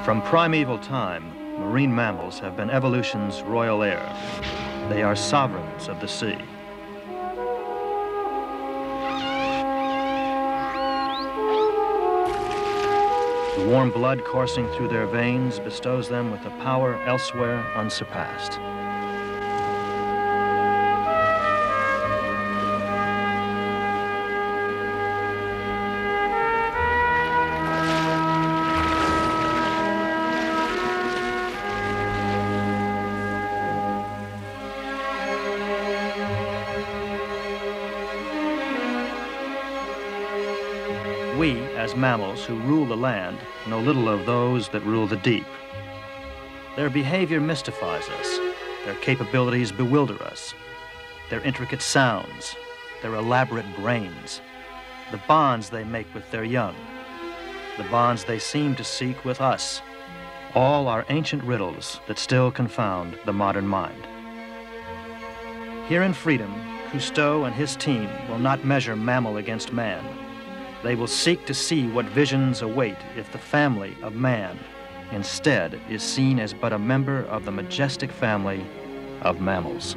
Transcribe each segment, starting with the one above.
From primeval time, marine mammals have been evolution's royal heir. They are sovereigns of the sea. The warm blood coursing through their veins bestows them with a power elsewhere unsurpassed. We, as mammals who rule the land, know little of those that rule the deep. Their behavior mystifies us. Their capabilities bewilder us. Their intricate sounds, their elaborate brains, the bonds they make with their young, the bonds they seem to seek with us, all are ancient riddles that still confound the modern mind. Here in freedom, Cousteau and his team will not measure mammal against man. They will seek to see what visions await if the family of man instead is seen as but a member of the majestic family of mammals.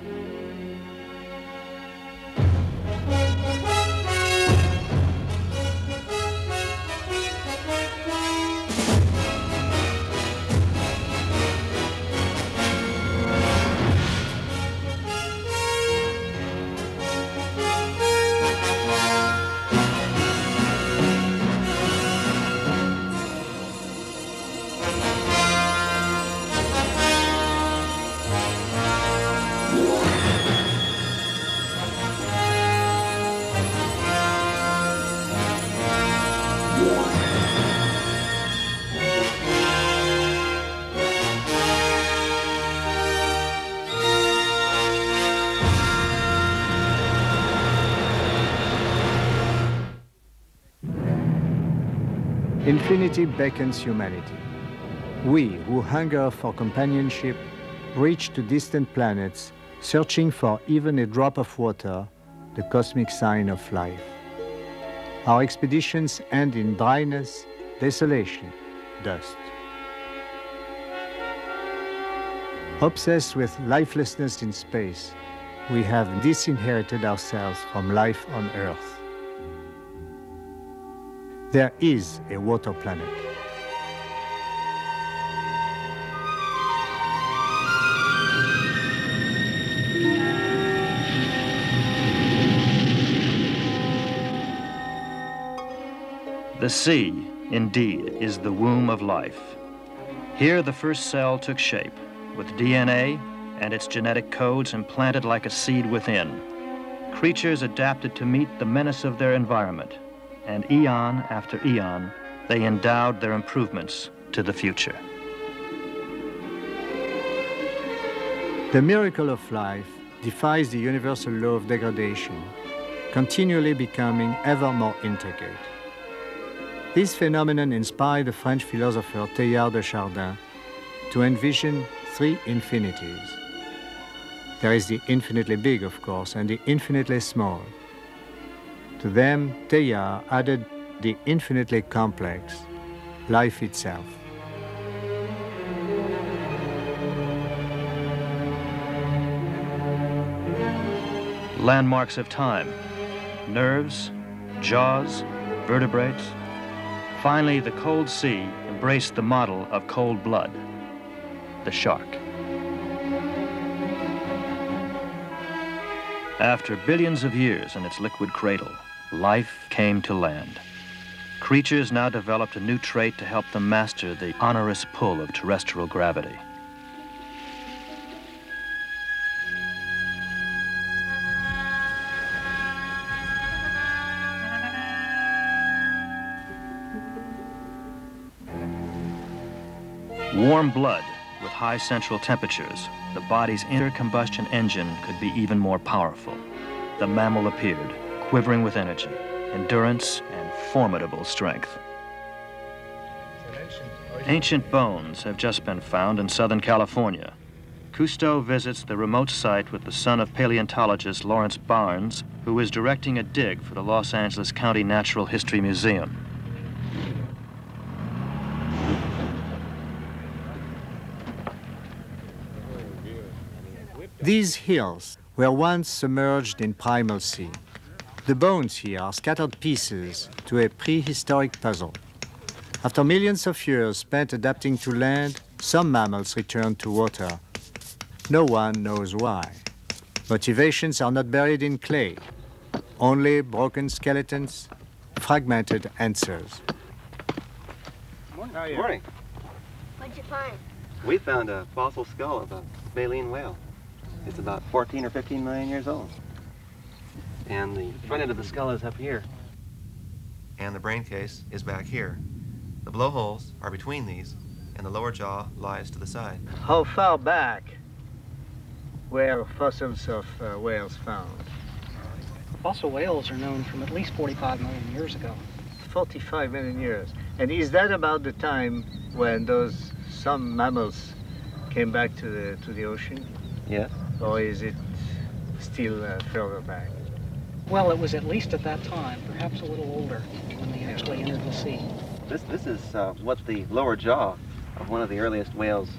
Infinity beckons humanity. We, who hunger for companionship, reach to distant planets, searching for even a drop of water, the cosmic sign of life. Our expeditions end in dryness, desolation, dust. Obsessed with lifelessness in space, we have disinherited ourselves from life on Earth. There is a water planet. The sea, indeed, is the womb of life. Here the first cell took shape, with DNA and its genetic codes implanted like a seed within. Creatures adapted to meet the menace of their environment, and eon after eon, they endowed their improvements to the future. The miracle of life defies the universal law of degradation, continually becoming ever more intricate. This phenomenon inspired the French philosopher Teilhard de Chardin to envision three infinities. There is the infinitely big, of course, and the infinitely small. To them, Teilhard added the infinitely complex, life itself. Landmarks of time, nerves, jaws, vertebrates. Finally, the cold sea embraced the model of cold blood, the shark. After billions of years in its liquid cradle, life came to land. Creatures now developed a new trait to help them master the onerous pull of terrestrial gravity. Warm blood with high central temperatures, the body's inner combustion engine could be even more powerful. The mammal appeared, quivering with energy, endurance, and formidable strength. Ancient bones have just been found in Southern California. Cousteau visits the remote site with the son of paleontologist Lawrence Barnes, who is directing a dig for the Los Angeles County Natural History Museum. These hills were once submerged in primal sea. The bones here are scattered pieces to a prehistoric puzzle. After millions of years spent adapting to land, some mammals returned to water. No one knows why. Motivations are not buried in clay, only broken skeletons, fragmented answers. Good morning. What'd you find? We found a fossil skull of a baleen whale. It's about 14 or 15 million years old. And the front end of the skull is up here. And the brain case is back here. The blowholes are between these, and the lower jaw lies to the side. How far back were fossils of whales found? Fossil whales are known from at least 45 million years ago. 45 million years. And is that about the time when some mammals came back to the ocean? Yes. Or is it still further back? Well, it was at least at that time, perhaps a little older, when they actually entered the sea. This is what the lower jaw of one of the earliest whales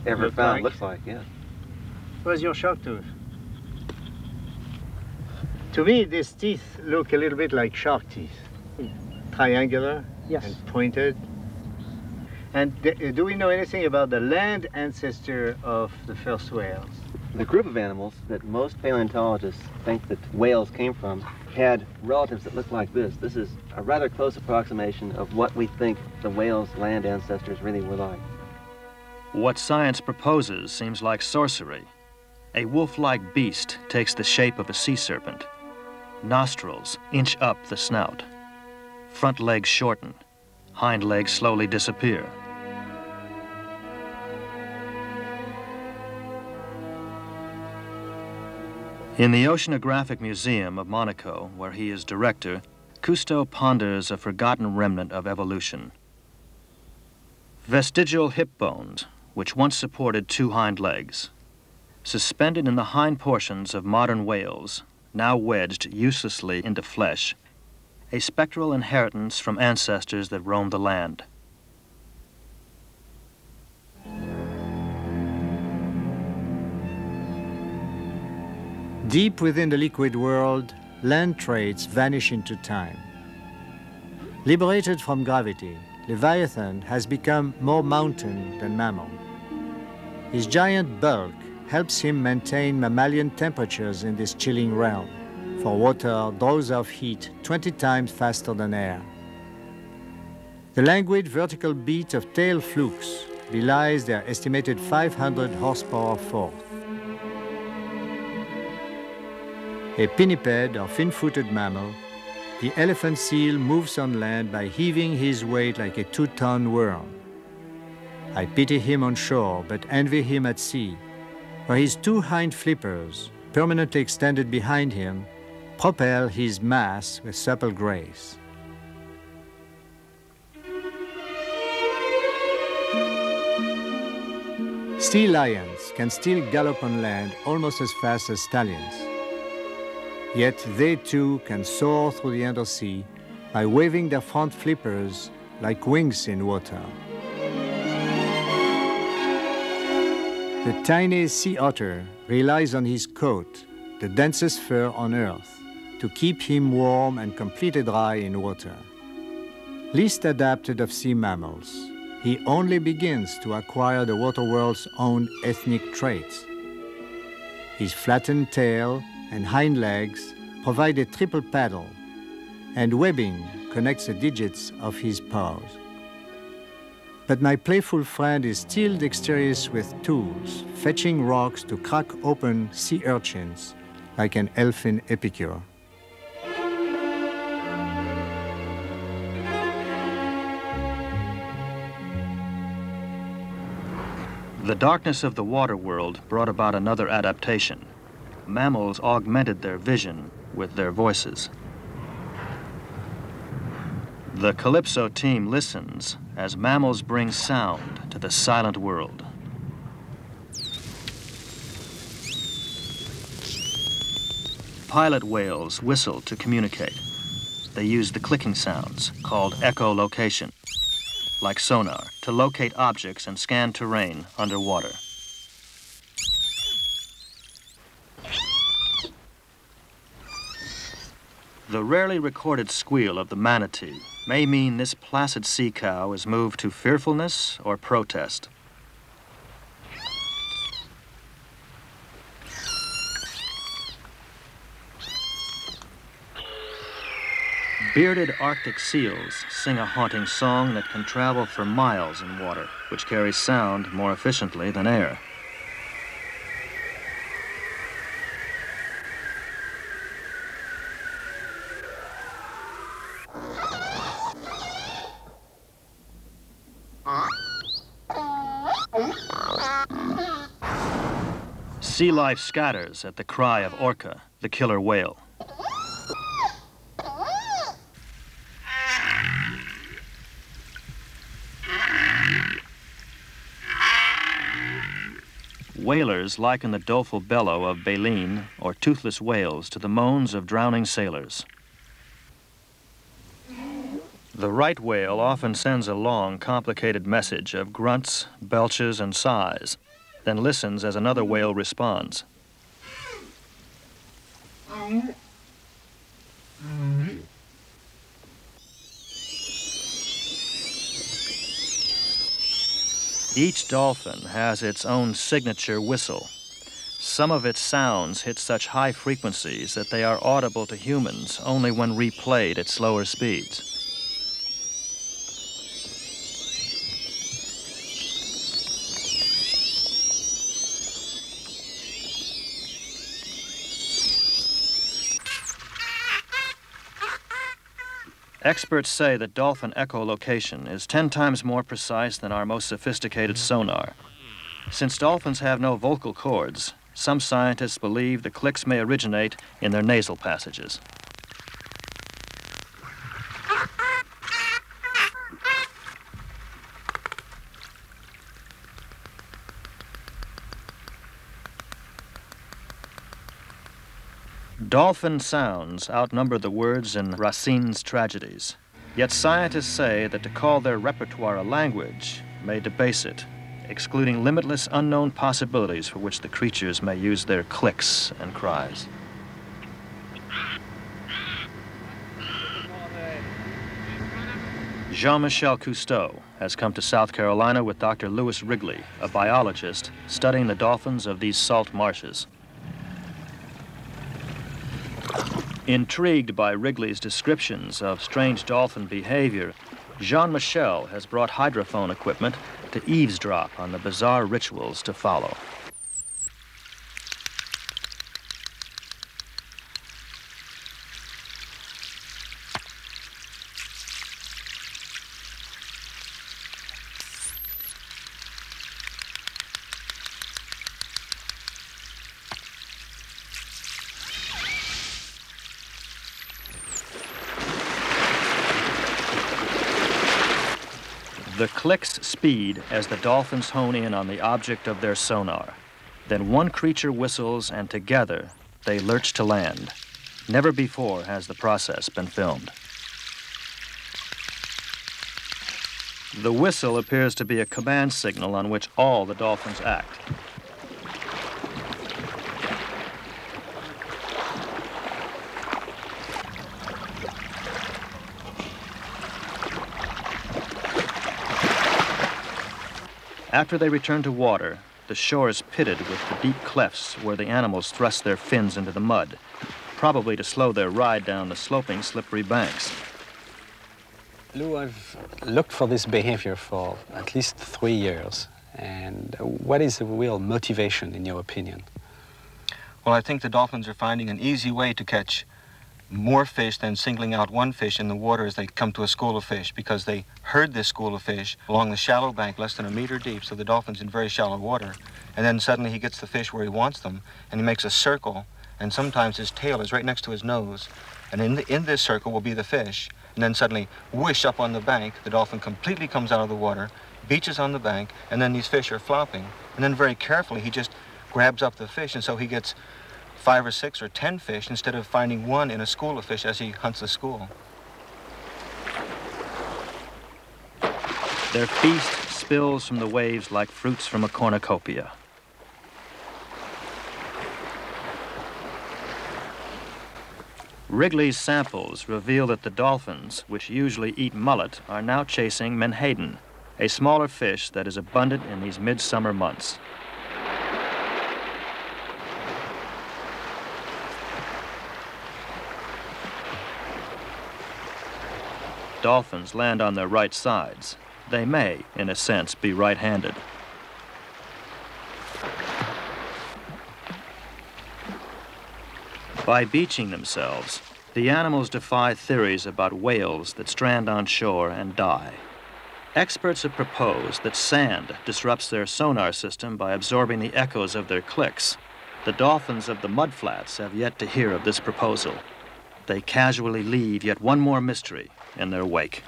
ever found looks like, yeah. Where's your shark tooth? To me, these teeth look a little bit like shark teeth. Triangular and pointed. And do we know anything about the land ancestor of the first whales? The group of animals that most paleontologists think that whales came from had relatives that looked like this. This is a rather close approximation of what we think the whales' land ancestors really were like. What science proposes seems like sorcery. A wolf-like beast takes the shape of a sea serpent. Nostrils inch up the snout. Front legs shorten. Hind legs slowly disappear. In the Oceanographic Museum of Monaco, where he is director, Cousteau ponders a forgotten remnant of evolution. Vestigial hip bones, which once supported two hind legs, suspended in the hind portions of modern whales, now wedged uselessly into flesh, a spectral inheritance from ancestors that roamed the land. Deep within the liquid world, land traits vanish into time. Liberated from gravity, Leviathan has become more mountain than mammal. His giant bulk helps him maintain mammalian temperatures in this chilling realm, for water draws off heat 20 times faster than air. The languid vertical beat of tail flukes belies their estimated 500 horsepower force. A pinniped or fin-footed mammal, the elephant seal moves on land by heaving his weight like a 2-ton worm. I pity him on shore, but envy him at sea, where his two hind flippers, permanently extended behind him, propel his mass with supple grace. Sea lions can still gallop on land almost as fast as stallions. Yet they too can soar through the undersea by waving their front flippers like wings in water. The tiny sea otter relies on his coat, the densest fur on Earth, to keep him warm and completely dry in water. Least adapted of sea mammals, he only begins to acquire the water world's own ethnic traits. His flattened tail and hind legs provide a triple paddle, and webbing connects the digits of his paws. But my playful friend is still dexterous with tools, fetching rocks to crack open sea urchins like an elfin epicure. The darkness of the water world brought about another adaptation. Mammals augmented their vision with their voices. The Calypso team listens as mammals bring sound to the silent world. Pilot whales whistle to communicate. They use the clicking sounds, called echolocation, like sonar, to locate objects and scan terrain underwater. The rarely recorded squeal of the manatee may mean this placid sea cow is moved to fearfulness or protest. Bearded Arctic seals sing a haunting song that can travel for miles in water, which carries sound more efficiently than air. Sea life scatters at the cry of orca, the killer whale. Whalers liken the doleful bellow of baleen, or toothless whales, to the moans of drowning sailors. The right whale often sends a long, complicated message of grunts, belches, and sighs, then listens as another whale responds. Each dolphin has its own signature whistle. Some of its sounds hit such high frequencies that they are audible to humans only when replayed at slower speeds. Experts say that dolphin echolocation is 10 times more precise than our most sophisticated sonar. Since dolphins have no vocal cords, some scientists believe the clicks may originate in their nasal passages. Dolphin sounds outnumber the words in Racine's tragedies. Yet scientists say that to call their repertoire a language may debase it, excluding limitless unknown possibilities for which the creatures may use their clicks and cries. Jean-Michel Cousteau has come to South Carolina with Dr. Lewis Wrigley, a biologist studying the dolphins of these salt marshes. Intrigued by Wrigley's descriptions of strange dolphin behavior, Jean-Michel has brought hydrophone equipment to eavesdrop on the bizarre rituals to follow. The clicks speed as the dolphins hone in on the object of their sonar. Then one creature whistles, and together they lurch to land. Never before has the process been filmed. The whistle appears to be a command signal on which all the dolphins act. After they return to water, the shore is pitted with the deep clefts where the animals thrust their fins into the mud, probably to slow their ride down the sloping, slippery banks. Lou, I've looked for this behavior for at least 3 years. And what is the real motivation, in your opinion? Well, I think the dolphins are finding an easy way to catch more fish than singling out one fish in the water as they come to a school of fish, because they herd this school of fish along the shallow bank less than a meter deep, so the dolphin's in very shallow water, and then suddenly he gets the fish where he wants them, and he makes a circle, and sometimes his tail is right next to his nose, and in this circle will be the fish, and then suddenly, whoosh, up on the bank, the dolphin completely comes out of the water, beaches on the bank, and then these fish are flopping, and then very carefully he just grabs up the fish, and so he gets 5 or 6 or 10 fish instead of finding one in a school of fish as he hunts the school. Their feast spills from the waves like fruits from a cornucopia. Wrigley's samples reveal that the dolphins, which usually eat mullet, are now chasing menhaden, a smaller fish that is abundant in these midsummer months. Dolphins land on their right sides. They may, in a sense, be right-handed. By beaching themselves, the animals defy theories about whales that strand on shore and die. Experts have proposed that sand disrupts their sonar system by absorbing the echoes of their clicks. The dolphins of the mudflats have yet to hear of this proposal. They casually leave yet one more mystery in their wake.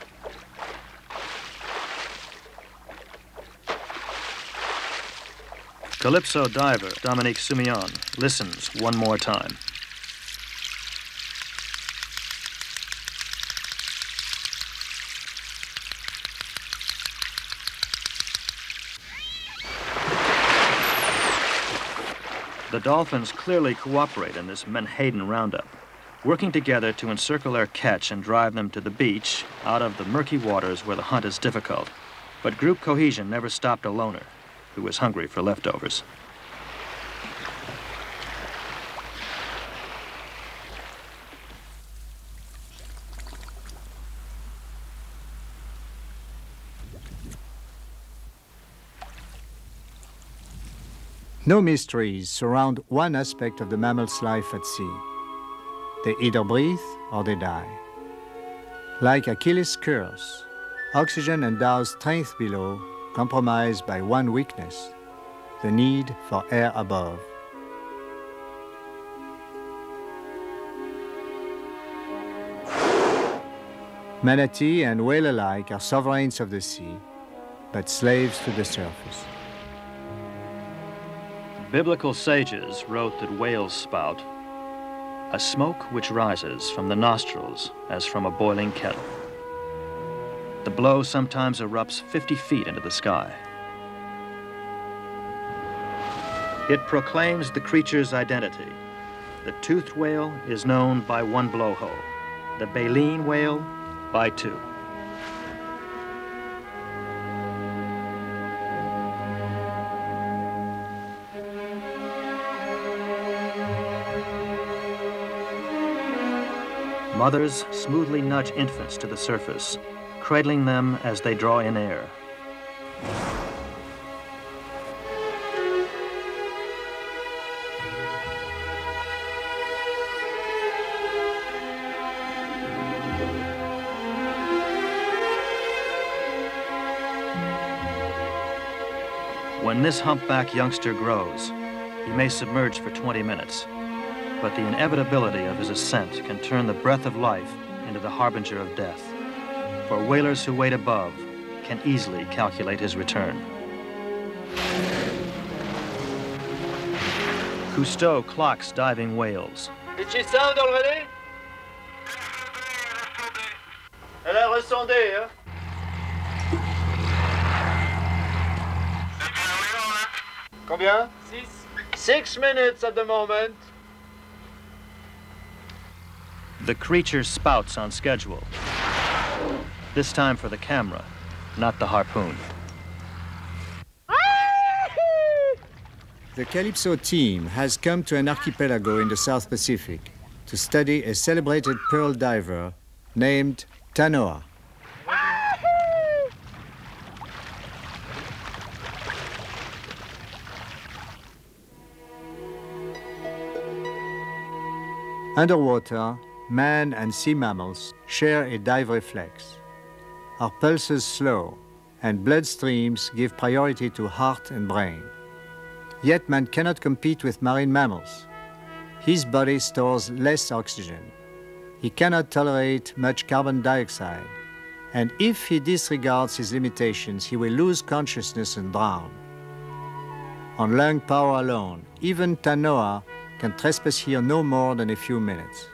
Calypso diver Dominique Soumillon listens one more time. The dolphins clearly cooperate in this menhaden roundup, working together to encircle their catch and drive them to the beach out of the murky waters where the hunt is difficult. But group cohesion never stopped a loner who was hungry for leftovers. No mysteries surround one aspect of the mammal's life at sea. They either breathe or they die. Like Achilles' curse, oxygen endows strength below, compromised by one weakness, the need for air above. Manatee and whale alike are sovereigns of the sea, but slaves to the surface. Biblical sages wrote that whales spout a smoke which rises from the nostrils as from a boiling kettle. The blow sometimes erupts 50 feet into the sky. It proclaims the creature's identity. The toothed whale is known by one blowhole, the baleen whale by two. Mothers smoothly nudge infants to the surface, cradling them as they draw in air. When this humpback youngster grows, he may submerge for 20 minutes. But the inevitability of his ascent can turn the breath of life into the harbinger of death. For whalers who wait above can easily calculate his return. Cousteau clocks diving whales. Did she sound already? Elle a ressondé, hein? Combien? 6 minutes at the moment. The creature spouts on schedule. This time for the camera, not the harpoon. The Calypso team has come to an archipelago in the South Pacific to study a celebrated pearl diver named Tanoa. Underwater, man and sea mammals share a dive reflex. Our pulses slow, and blood streams give priority to heart and brain. Yet man cannot compete with marine mammals. His body stores less oxygen. He cannot tolerate much carbon dioxide, and if he disregards his limitations, he will lose consciousness and drown. On lung power alone, even Tanoa can trespass here no more than a few minutes.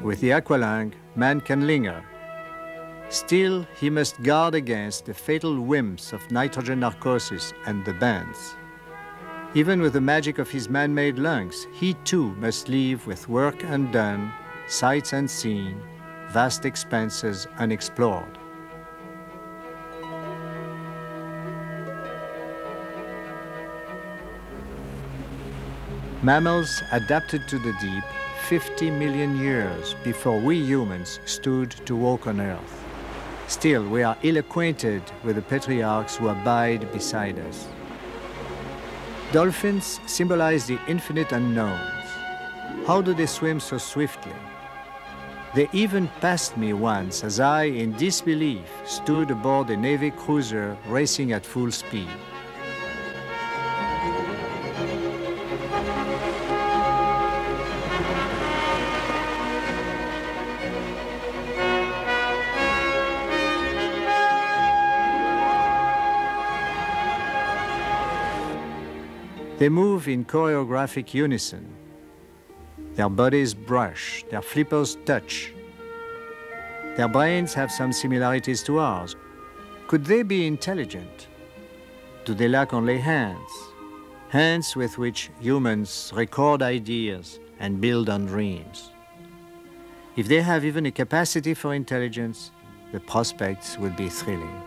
With the aqualung, man can linger. Still, he must guard against the fatal whims of nitrogen narcosis and the bends. Even with the magic of his man-made lungs, he too must leave with work undone sights unseen, vast expanses unexplored. Mammals adapted to the deep 50 million years before we humans stood to walk on Earth. Still, we are ill-acquainted with the patriarchs who abide beside us. Dolphins symbolize the infinite unknowns. How do they swim so swiftly? They even passed me once as I, in disbelief, stood aboard a Navy cruiser racing at full speed. They move in choreographic unison. Their bodies brush, their flippers touch. Their brains have some similarities to ours. Could they be intelligent? Do they lack only hands? Hands with which humans record ideas and build on dreams. If they have even a capacity for intelligence, the prospects would be thrilling.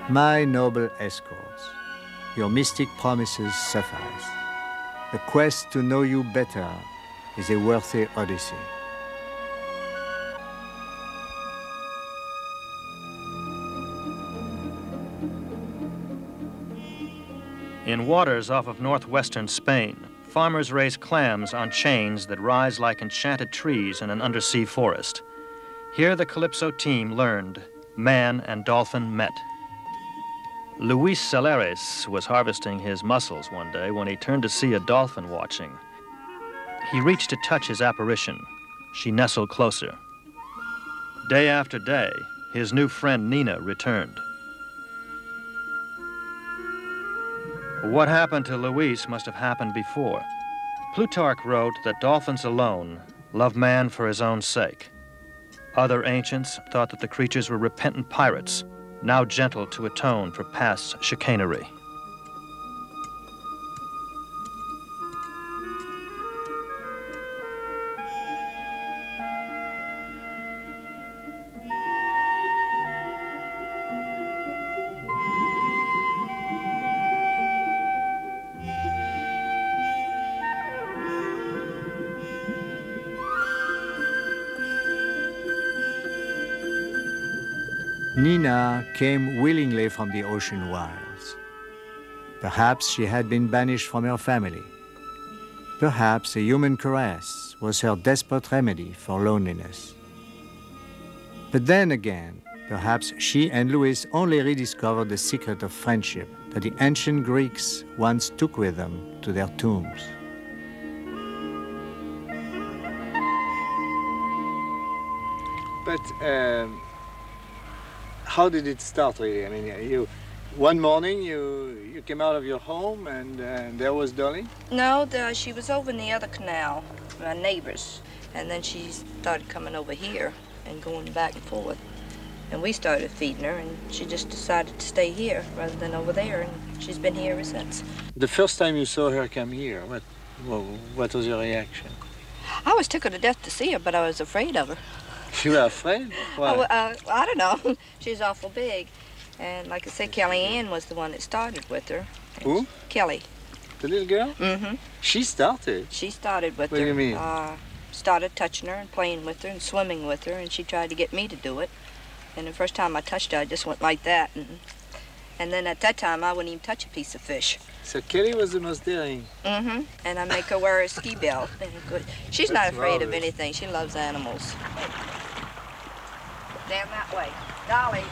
My noble escorts, your mystic promises suffice. The quest to know you better is a worthy odyssey. In waters off of northwestern Spain, farmers raise clams on chains that rise like enchanted trees in an undersea forest. Here the Calypso team learned man and dolphin met. Luis Celeres was harvesting his mussels one day when he turned to see a dolphin watching. He reached to touch his apparition. She nestled closer. Day after day, his new friend Nina returned. What happened to Luis must have happened before. Plutarch wrote that dolphins alone love man for his own sake. Other ancients thought that the creatures were repentant pirates, now gentle to atone for past chicanery. Nina came willingly from the ocean wilds. Perhaps she had been banished from her family. Perhaps a human caress was her desperate remedy for loneliness. But then again, perhaps she and Louis only rediscovered the secret of friendship that the ancient Greeks once took with them to their tombs. But how did it start, really? I mean, one morning you came out of your home and there was Dolly? No, she was over in the other canal, my neighbors. And then she started coming over here and going back and forth. And we started feeding her, and she just decided to stay here rather than over there, and she's been here ever since. The first time you saw her come here, what was your reaction? I was tickled to death to see her, but I was afraid of her. You were afraid? Why? I don't know. She's awful big. And like I said, Kelly Ann was the one that started with her. Who? Kelly. The little girl? Mm-hmm. She started? She started with her. What do you mean? Started touching her and playing with her and swimming with her, and she tried to get me to do it. And the first time I touched her, I just went like that. And then at that time, I wouldn't even touch a piece of fish. So Kelly was the most daring? Mm-hmm. And I make her wear a ski belt. She's not afraid of marvelous. anything. She loves animals. Down that way. Dolly.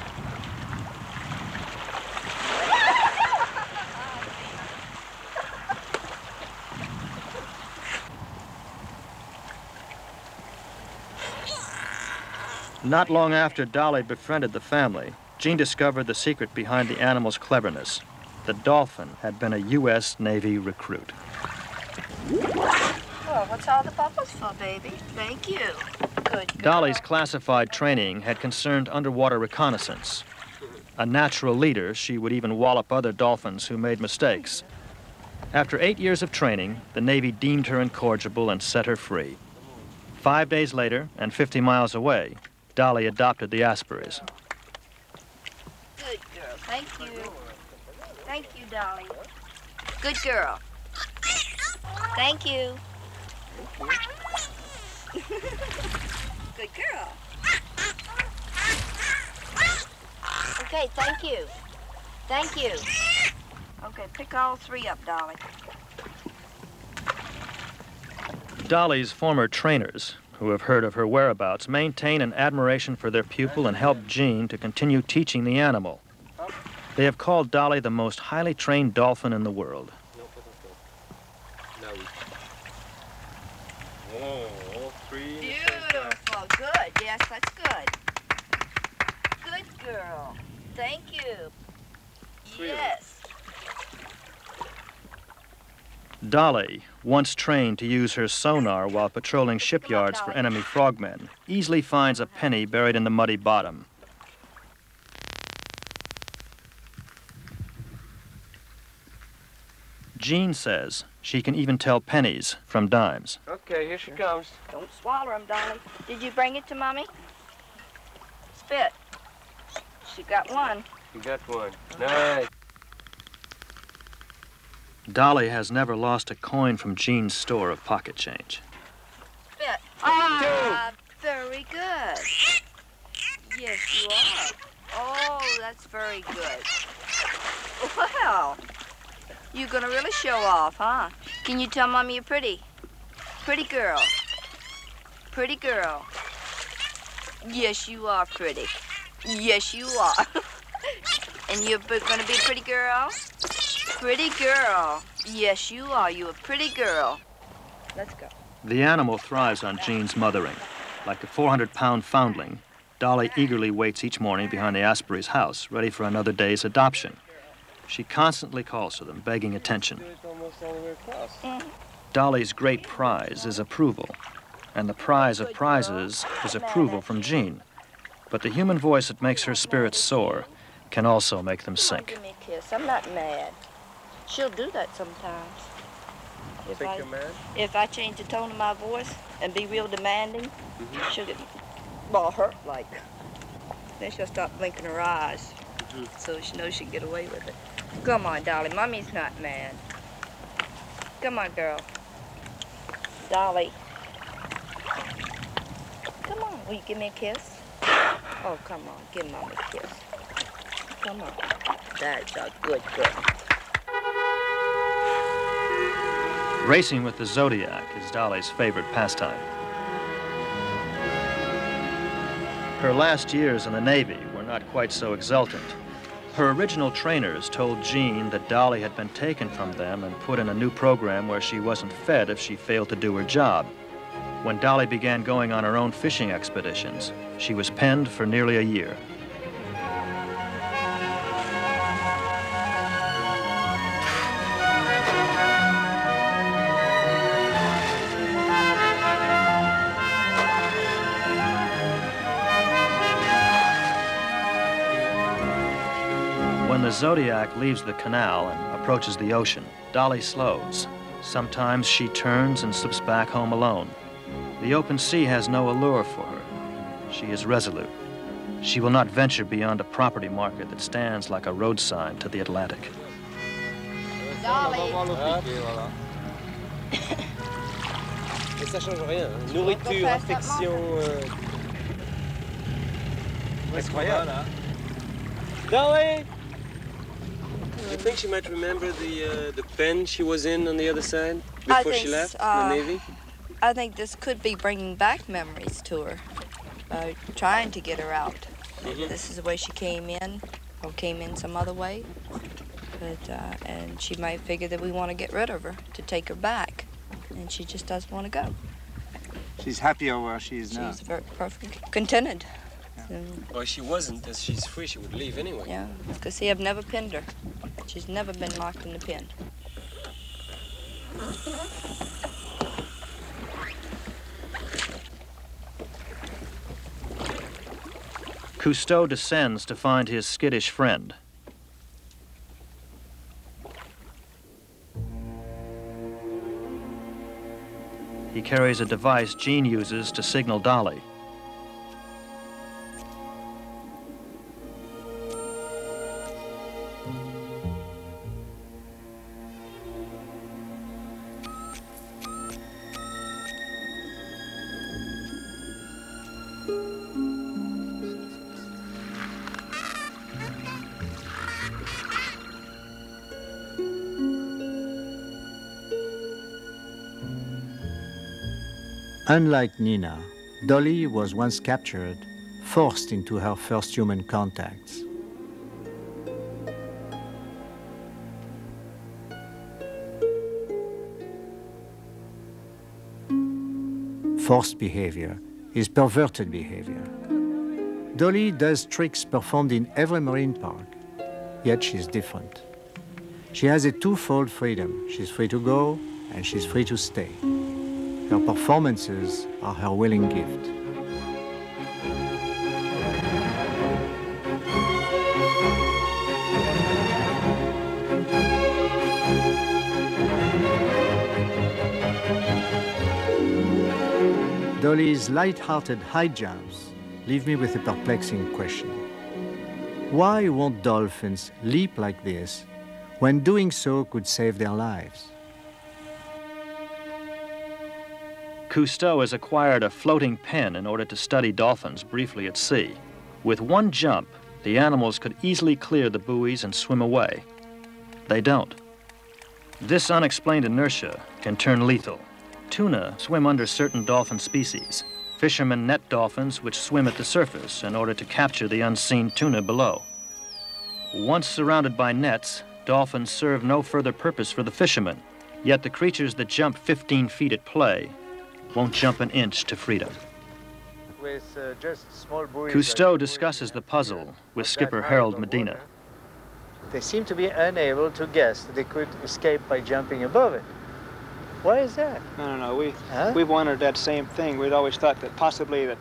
Not long after Dolly befriended the family, Jean discovered the secret behind the animal's cleverness. The dolphin had been a U.S. Navy recruit. Well, what's all the bubbles for, baby? Thank you. Good girl. Dolly's classified training had concerned underwater reconnaissance. A natural leader, she would even wallop other dolphins who made mistakes. After 8 years of training, the Navy deemed her incorrigible and set her free. 5 days later, and 50 miles away, Dolly adopted the Aspreys. Good girl. Thank you. Thank you, Dolly. Good girl. Thank you. Good girl. Okay, thank you. Thank you. Okay, pick all 3 up, Dolly. Dolly's former trainers, who have heard of her whereabouts, maintain an admiration for their pupil and help Jean to continue teaching the animal. They have called Dolly the most highly trained dolphin in the world. Beautiful. Good. Yes, that's good. Good girl. Thank you. Yes. Dolly, once trained to use her sonar while patrolling shipyards for enemy frogmen, easily finds a penny buried in the muddy bottom. Jean says she can even tell pennies from dimes. Okay, here she comes. Don't swallow them, Dolly. Did you bring it to Mommy? Spit. She got one. You got one. Nice. Dolly has never lost a coin from Jean's store of pocket change. Spit. Ah, very good. Yes, you are. Oh, that's very good. Well, you're gonna really show off, huh? Can you tell Mommy you're pretty? Pretty girl. Pretty girl. Yes, you are pretty. Yes, you are. And you're gonna be a pretty girl? Pretty girl. Yes, you are. You're a pretty girl. Let's go. The animal thrives on Jean's mothering. Like a 400-pound foundling, Dolly eagerly waits each morning behind the Aspreys' house, ready for another day's adoption. She constantly calls to them, begging attention. Dolly's great prize is approval, and the prize of prizes is approval from Jean. But the human voice that makes her spirits soar can also make them sink. Give me a kiss. I'm not mad. She'll do that sometimes. If I change the tone of my voice and be real demanding, she'll get hurt like. Then she'll stop blinking her eyes, so she knows she can get away with it. Come on, Dolly. Mommy's not mad. Come on, girl. Dolly. Come on. Will you give me a kiss? Oh, come on. Give Mommy a kiss. Come on. That's a good girl. Racing with the Zodiac is Dolly's favorite pastime. Her last years in the Navy were not quite so exultant. Her original trainers told Jean that Dolly had been taken from them and put in a new program where she wasn't fed if she failed to do her job. When Dolly began going on her own fishing expeditions, she was penned for nearly a year. When the Zodiac leaves the canal and approaches the ocean, Dolly slows. Sometimes she turns and slips back home alone. The open sea has no allure for her. She is resolute. She will not venture beyond a property marker that stands like a road sign to the Atlantic. Dolly. Mais ça change rien. Nourriture, affection. Incroyable. Dolly! Do you think she might remember the pen she was in on the other side before she left the Navy? I think this could be bringing back memories to her, trying to get her out. This is the way she came in, or came in some other way. But, and she might figure that we want to get rid of her, to take her back. And she just doesn't want to go. She's happier where she is now. She's very perfectly contented. Yeah. So, Well, she wasn't, as she's free, she would leave anyway. yeah, because see, I've never pinned her. She's never been locked in the pen. Cousteau descends to find his skittish friend. He he carries a device Jean uses to signal Dolly. Unlike Nina, Dolly was once captured, forced into her first human contacts. Forced behavior is perverted behavior. Dolly does tricks performed in every marine park, yet she's different. She has a twofold freedom. She's free to go, and she's free to stay. Her performances are her willing gift. Dolly's light-hearted high jumps leave me with a perplexing question. Why won't dolphins leap like this when doing so could save their lives? Cousteau has acquired a floating pen in order to study dolphins briefly at sea. With one jump, the animals could easily clear the buoys and swim away. They don't. This unexplained inertia can turn lethal. Tuna swim under certain dolphin species. Fishermen net dolphins which swim at the surface in order to capture the unseen tuna below. Once surrounded by nets, dolphins serve no further purpose for the fishermen, yet the creatures that jump 15 feet at play won't jump an inch to freedom. With just small buoys, Cousteau discusses the puzzle with skipper Harold Medina. they seem to be unable to guess that they could escape by jumping above it. Why is that? No. We've wondered that same thing. We'd always thought that possibly that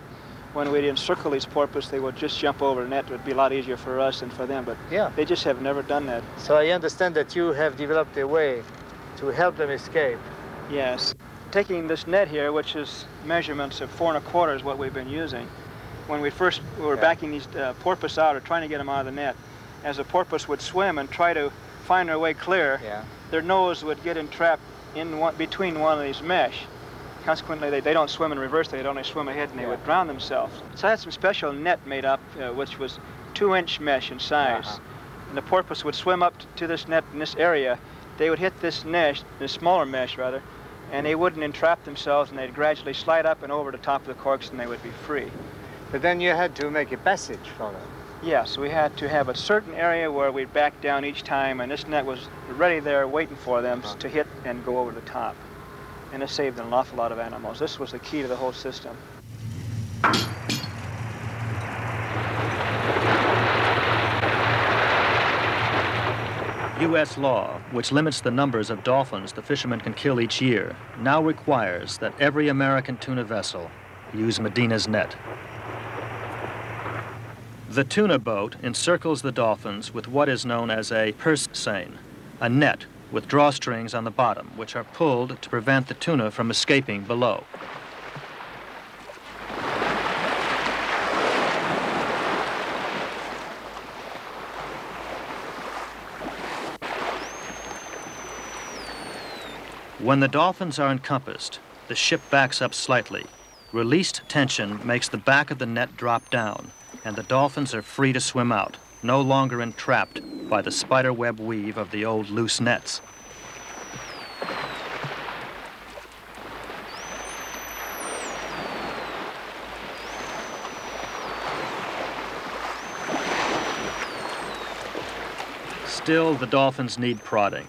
when we'd encircle these porpoise, they would just jump over the net. It would be a lot easier for us than for them, but yeah, they just have never done that. So I understand that you have developed a way to help them escape. Yes. Taking this net here, which is measurements of 4 1/4 is what we've been using. When we were backing these porpoise out or trying to get them out of the net, as a porpoise would swim and try to find their way clear, their nose would get entrapped in between one of these mesh. Consequently, they don't swim in reverse, they'd only swim ahead and they would drown themselves. So I had some special net made up, which was 2-inch mesh in size. And the porpoise would swim up to this net in this area. They would hit this mesh, this smaller mesh rather, and they wouldn't entrap themselves, and they'd gradually slide up and over the top of the corks, and they would be free. But then you had to make a passage for them. Yes, we had to have a certain area where we'd back down each time, and this net was ready there waiting for them to hit and go over the top. And it saved an awful lot of animals. This was the key to the whole system. U.S. law, which limits the numbers of dolphins the fishermen can kill each year, now requires that every American tuna vessel use Medina's net. The tuna boat encircles the dolphins with what is known as a purse seine, a net with drawstrings on the bottom, which are pulled to prevent the tuna from escaping below. When the dolphins are encompassed, the ship backs up slightly. Released tension makes the back of the net drop down, and the dolphins are free to swim out, no longer entrapped by the spiderweb weave of the old loose nets. Still, the dolphins need prodding.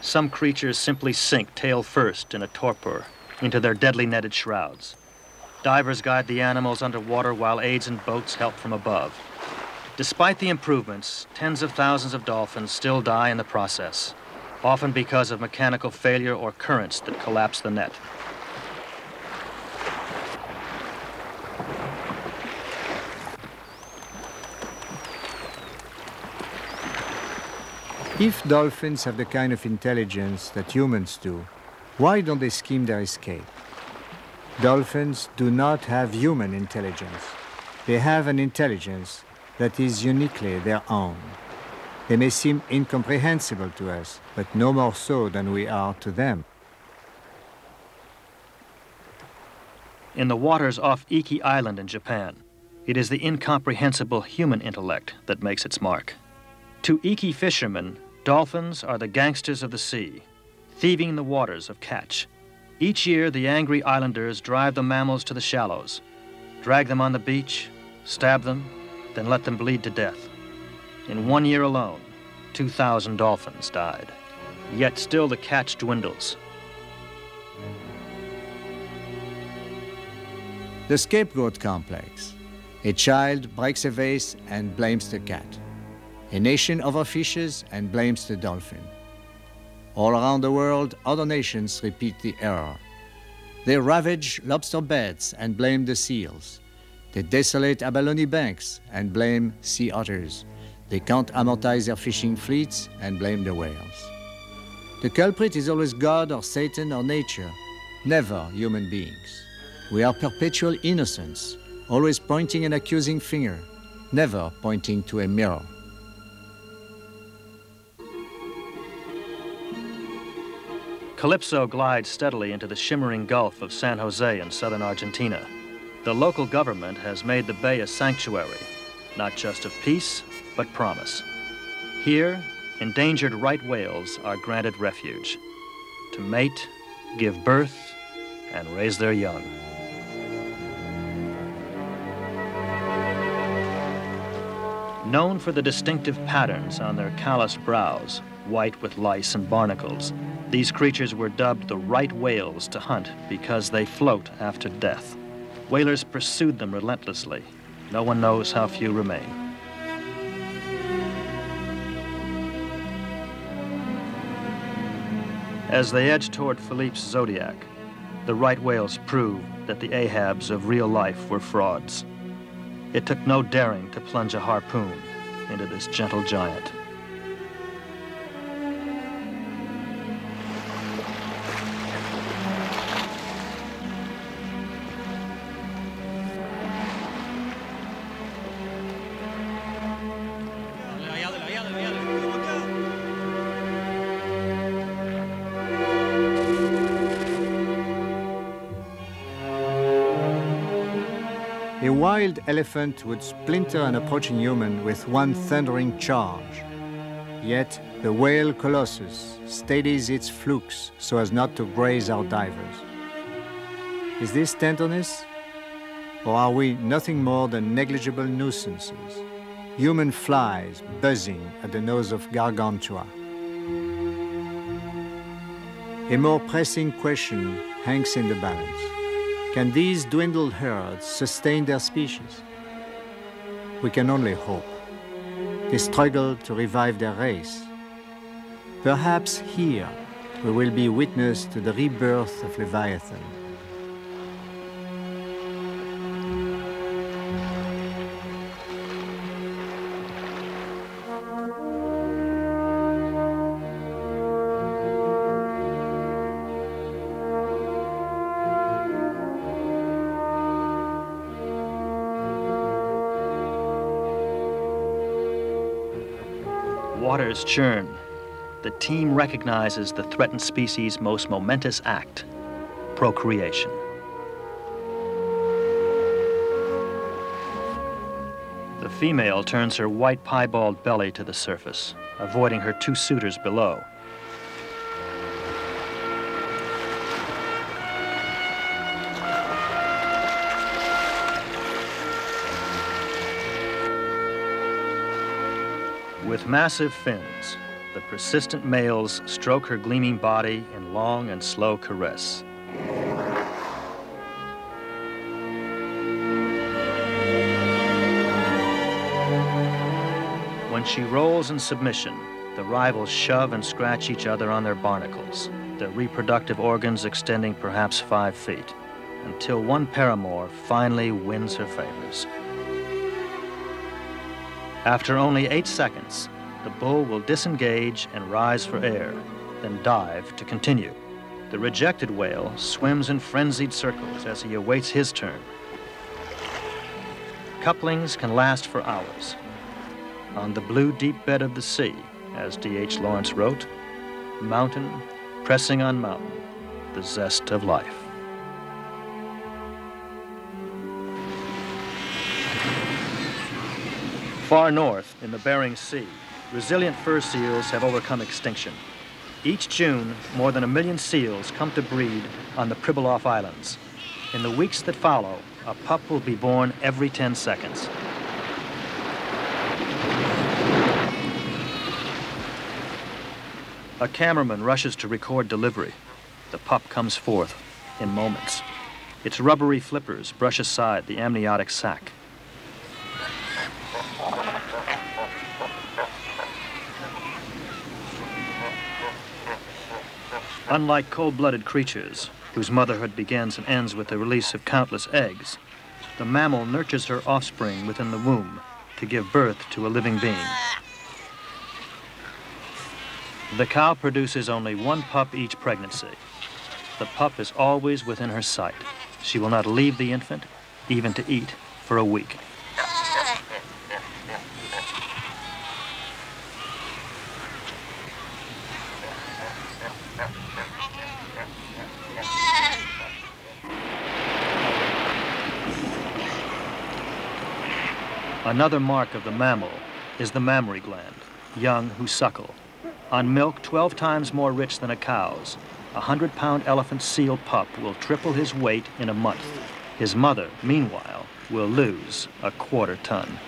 Some creatures simply sink tail first in a torpor into their deadly netted shrouds. Divers guide the animals underwater while aides and boats help from above. Despite the improvements, tens of thousands of dolphins still die in the process, often because of mechanical failure or currents that collapse the net. If dolphins have the kind of intelligence that humans do, why don't they scheme their escape? Dolphins do not have human intelligence. They have an intelligence that is uniquely their own. They may seem incomprehensible to us, but no more so than we are to them. In the waters off Iki Island in Japan, it is the incomprehensible human intellect that makes its mark. To Iki fishermen, dolphins are the gangsters of the sea, thieving the waters of catch. Each year, the angry islanders drive the mammals to the shallows, drag them on the beach, stab them, then let them bleed to death. In 1 year alone, 2,000 dolphins died. Yet still the catch dwindles. The scapegoat complex. A child breaks a vase and blames the cat. A nation overfishes and blames the dolphin. All around the world, other nations repeat the error. They ravage lobster beds and blame the seals. They desolate abalone banks and blame sea otters. They can't amortize their fishing fleets and blame the whales. The culprit is always God or Satan or nature, never human beings. We are perpetual innocents, always pointing an accusing finger, never pointing to a mirror. Calypso glides steadily into the shimmering Gulf of San Jose in southern Argentina. The local government has made the bay a sanctuary, not just of peace, but promise. Here, endangered right whales are granted refuge to mate, give birth, and raise their young. Known for the distinctive patterns on their calloused brows, white with lice and barnacles, these creatures were dubbed the right whales to hunt because they float after death. Whalers pursued them relentlessly. No one knows how few remain. As they edge toward Philippe's zodiac, the right whales prove that the Ahabs of real life were frauds. It took no daring to plunge a harpoon into this gentle giant. A wild elephant would splinter an approaching human with one thundering charge. Yet the whale colossus steadies its flukes so as not to graze our divers. Is this tenderness? Or are we nothing more than negligible nuisances, human flies buzzing at the nose of Gargantua? A more pressing question hangs in the balance. Can these dwindled herds sustain their species? We can only hope. They struggle to revive their race. Perhaps here we will be witness to the rebirth of Leviathan. Waters churn. The team recognizes the threatened species' most momentous act, procreation. The female turns her white piebald belly to the surface, avoiding her two suitors below. With massive fins, the persistent males stroke her gleaming body in long and slow caress. When she rolls in submission, the rivals shove and scratch each other on their barnacles, their reproductive organs extending perhaps 5 feet, until one paramour finally wins her favors. After only 8 seconds, the bull will disengage and rise for air, then dive to continue. The rejected whale swims in frenzied circles as he awaits his turn. Couplings can last for hours. On the blue deep bed of the sea, as D.H. Lawrence wrote, mountain pressing on mountain, the zest of life. Far north, in the Bering Sea, resilient fur seals have overcome extinction. Each June, more than 1 million seals come to breed on the Pribilof Islands. In the weeks that follow, a pup will be born every 10 seconds. A cameraman rushes to record delivery. The pup comes forth in moments. Its rubbery flippers brush aside the amniotic sac. Unlike cold-blooded creatures, whose motherhood begins and ends with the release of countless eggs, the mammal nurtures her offspring within the womb to give birth to a living being. The cow produces only 1 pup each pregnancy. The pup is always within her sight. She will not leave the infant, even to eat, for a week. Another mark of the mammal is the mammary gland, young who suckle. On milk 12 times more rich than a cow's, a 100-pound elephant seal pup will triple his weight in a month. His mother, meanwhile, will lose a 1/4 ton.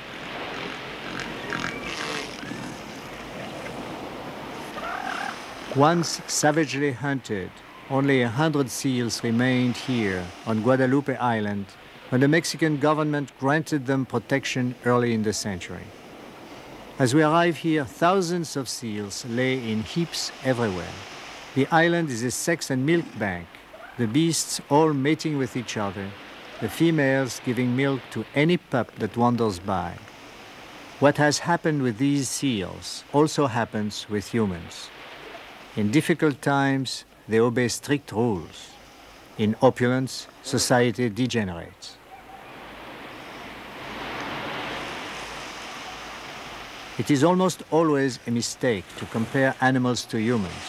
Once savagely hunted, only 100 seals remained here on Guadalupe Island when the Mexican government granted them protection early in the century. As we arrive here, thousands of seals lay in heaps everywhere. The island is a sex and milk bank, the beasts all mating with each other, the females giving milk to any pup that wanders by. What has happened with these seals also happens with humans. In difficult times, they obey strict rules. In opulence, society degenerates. It is almost always a mistake to compare animals to humans,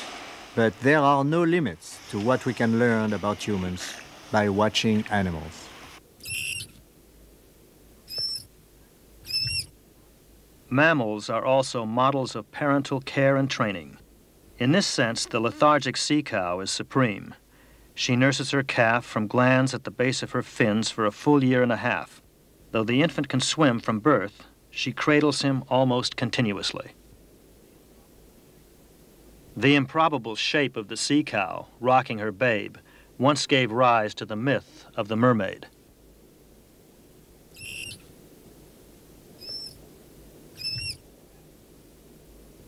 but there are no limits to what we can learn about humans by watching animals. Mammals are also models of parental care and training. In this sense, the lethargic sea cow is supreme. She nurses her calf from glands at the base of her fins for a full 1.5 years. Though the infant can swim from birth, she cradles him almost continuously. The improbable shape of the sea cow, rocking her babe, once gave rise to the myth of the mermaid.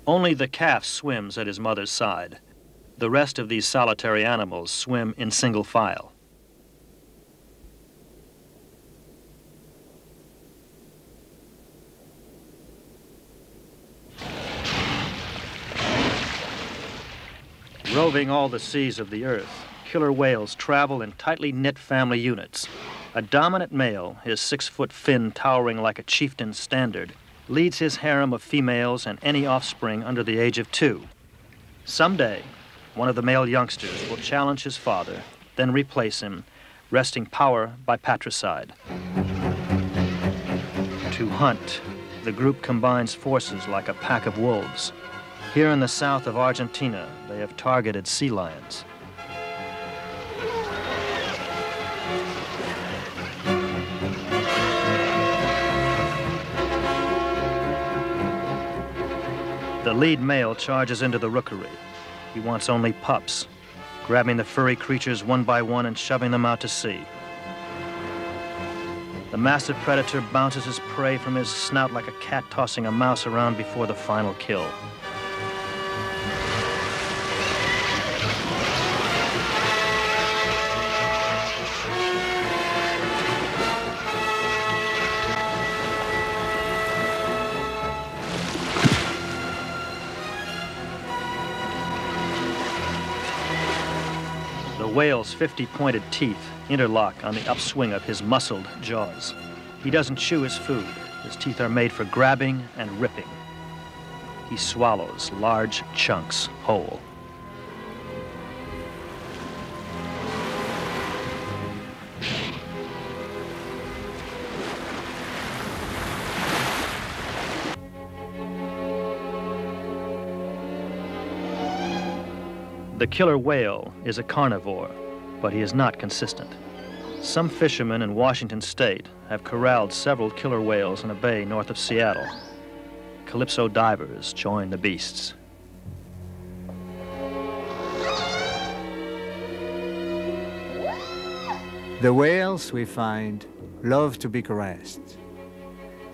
Only the calf swims at his mother's side. The rest of these solitary animals swim in single file. Roving all the seas of the earth, killer whales travel in tightly knit family units. A dominant male, his 6-foot fin towering like a chieftain's standard, leads his harem of females and any offspring under the age of 2. Someday, one of the male youngsters will challenge his father, then replace him, wresting power by patricide. To hunt, the group combines forces like a pack of wolves. Here in the south of Argentina, they have targeted sea lions. The lead male charges into the rookery. He wants only pups, grabbing the furry creatures one by one and shoving them out to sea. The massive predator bounces his prey from his snout like a cat tossing a mouse around before the final kill. whale's 50-pointed teeth interlock on the upswing of his muscled jaws. He doesn't chew his food. His teeth are made for grabbing and ripping. He swallows large chunks whole. The killer whale is a carnivore, but he is not consistent. Some fishermen in Washington state have corralled several killer whales in a bay north of Seattle. Calypso divers join the beasts. The whales, we find, love to be caressed.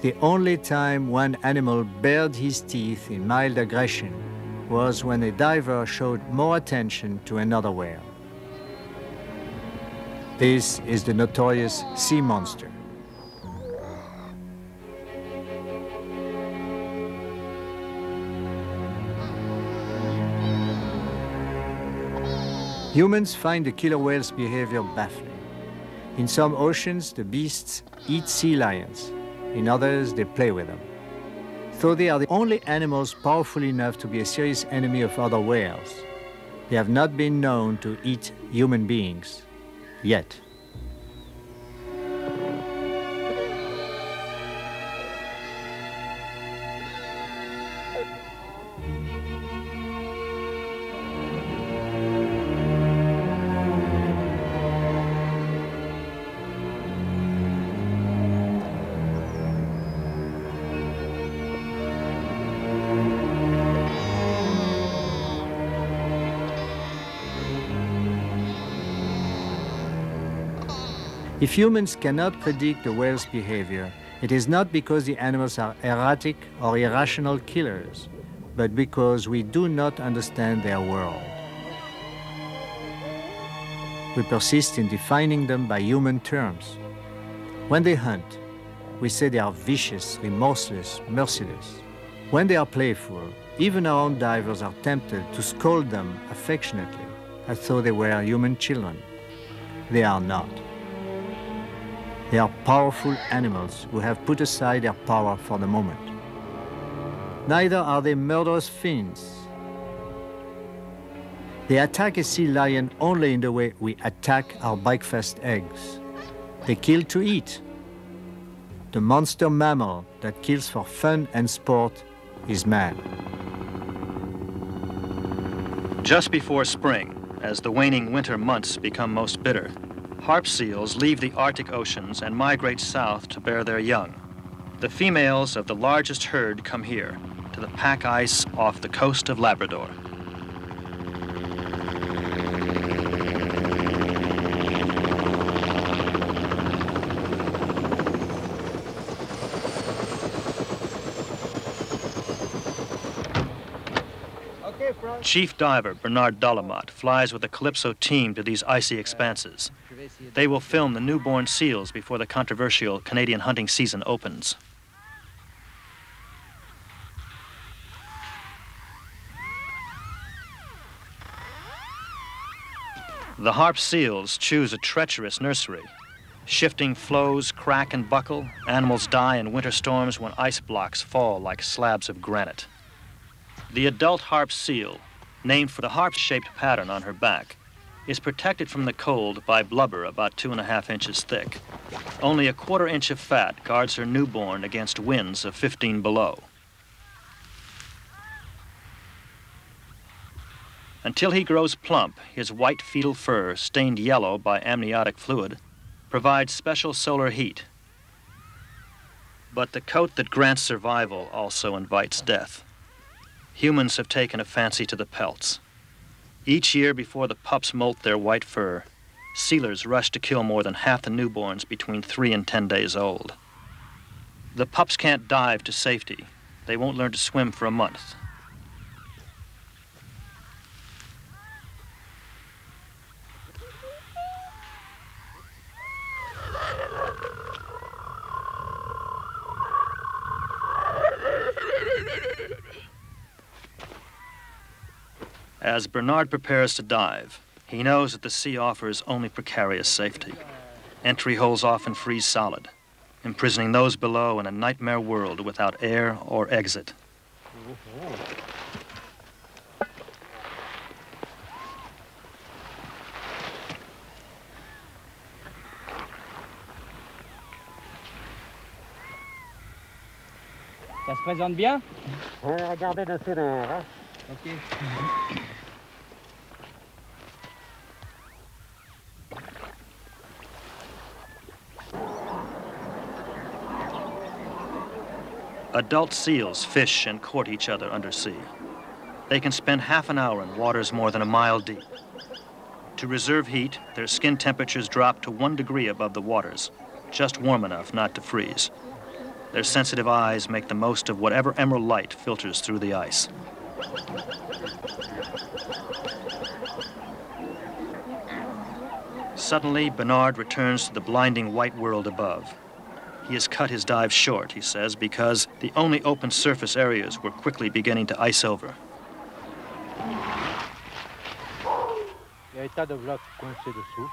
The only time one animal bared his teeth in mild aggression was when a diver showed more attention to another whale. This is the notorious sea monster. Humans find the killer whale's behavior baffling. In some oceans, the beasts eat sea lions. In others, they play with them. Though they are the only animals powerful enough to be a serious enemy of other whales, they have not been known to eat human beings, yet. If humans cannot predict the whale's behavior, it is not because the animals are erratic or irrational killers, but because we do not understand their world. We persist in defining them by human terms. When they hunt, we say they are vicious, remorseless, merciless. When they are playful, even our own divers are tempted to scold them affectionately, as though they were human children. They are not. They are powerful animals who have put aside their power for the moment. Neither are they murderous fiends. They attack a sea lion only in the way we attack our breakfast eggs. They kill to eat. The monster mammal that kills for fun and sport is man. Just before spring, as the waning winter months become most bitter, harp seals leave the Arctic oceans and migrate south to bear their young. The females of the largest herd come here, to the pack ice off the coast of Labrador. Chief diver Bernard Dalamat flies with the Calypso team to these icy expanses. They will film the newborn seals before the controversial Canadian hunting season opens. The harp seals choose a treacherous nursery. Shifting floes crack and buckle, animals die in winter storms when ice blocks fall like slabs of granite. The adult harp seal, named for the harp-shaped pattern on her back, is protected from the cold by blubber about 2.5 inches thick. Only a 1/4 inch of fat guards her newborn against winds of 15 below. Until he grows plump, his white fetal fur, stained yellow by amniotic fluid, provides special solar heat. But the coat that grants survival also invites death. Humans have taken a fancy to the pelts. Each year before the pups molt their white fur, sealers rush to kill more than half the newborns between 3 and 10 days old. The pups can't dive to safety. They won't learn to swim for a month. As Bernard prepares to dive, He knows that the sea offers only precarious safety. Entry holes often freeze solid, imprisoning those below in a nightmare world without air or exit. Ça se présente bien? Regardez dessus derrière. Ok. Adult seals fish and court each other undersea. They can spend half an hour in waters more than a mile deep. To reserve heat, their skin temperatures drop to 1 degree above the waters, just warm enough not to freeze. Their sensitive eyes make the most of whatever emerald light filters through the ice. Suddenly, Bernard returns to the blinding white world above. He has cut his dive short, he says, because the only open surface areas were quickly beginning to ice over. Il y a un tas de blocs coincés dessous.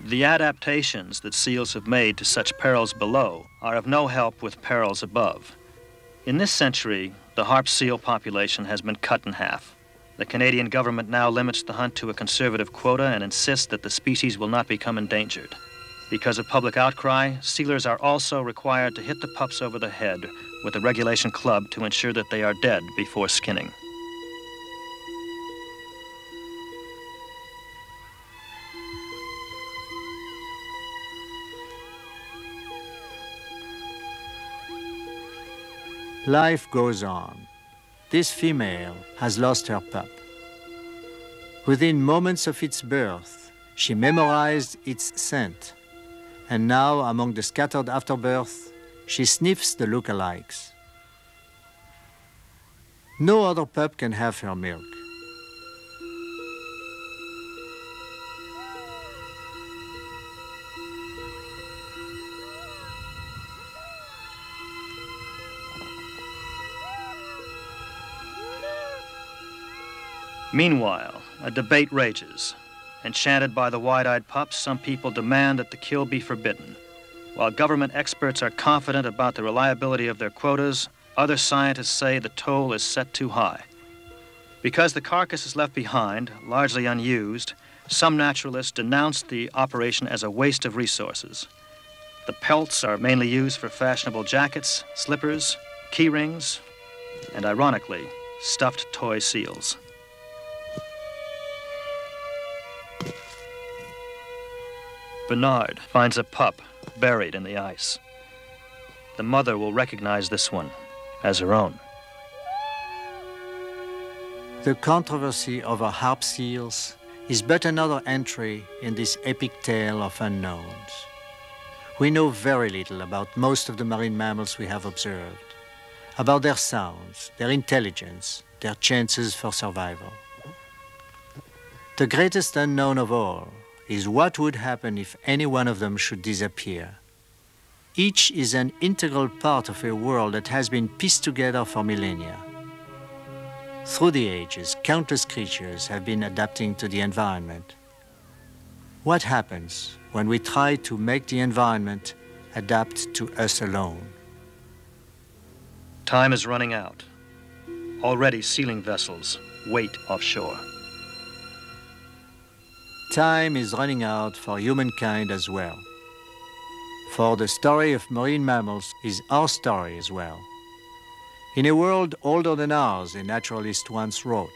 The adaptations that seals have made to such perils below are of no help with perils above. In this century, the harp seal population has been cut in half. The Canadian government now limits the hunt to a conservative quota and insists that the species will not become endangered. Because of public outcry, sealers are also required to hit the pups over the head with a regulation club to ensure that they are dead before skinning. Life goes on. This female has lost her pup. Within moments of its birth, she memorized its scent. And now, among the scattered afterbirth, she sniffs the lookalikes. No other pup can have her milk. Meanwhile, a debate rages. Enchanted by the wide-eyed pups, some people demand that the kill be forbidden. While government experts are confident about the reliability of their quotas, other scientists say the toll is set too high. Because the carcass is left behind, largely unused, some naturalists denounce the operation as a waste of resources. The pelts are mainly used for fashionable jackets, slippers, key rings, and ironically, stuffed toy seals. Bernard finds a pup buried in the ice. The mother will recognize this one as her own. The controversy over harp seals is but another entry in this epic tale of unknowns. We know very little about most of the marine mammals we have observed, about their sounds, their intelligence, their chances for survival. The greatest unknown of all is what would happen if any one of them should disappear. Each is an integral part of a world that has been pieced together for millennia. Through the ages, countless creatures have been adapting to the environment. What happens when we try to make the environment adapt to us alone? Time is running out. Already sealing vessels wait offshore. Time is running out for humankind as well. For the story of marine mammals is our story as well. In a world older than ours, a naturalist once wrote,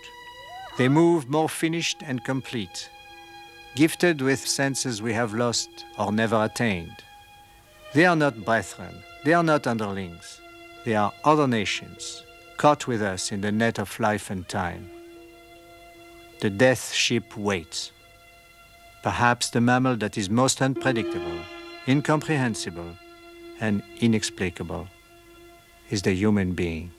they move more finished and complete, gifted with senses we have lost or never attained. They are not brethren, they are not underlings, they are other nations, caught with us in the net of life and time. The death ship waits. Perhaps the mammal that is most unpredictable, incomprehensible, and inexplicable is the human being.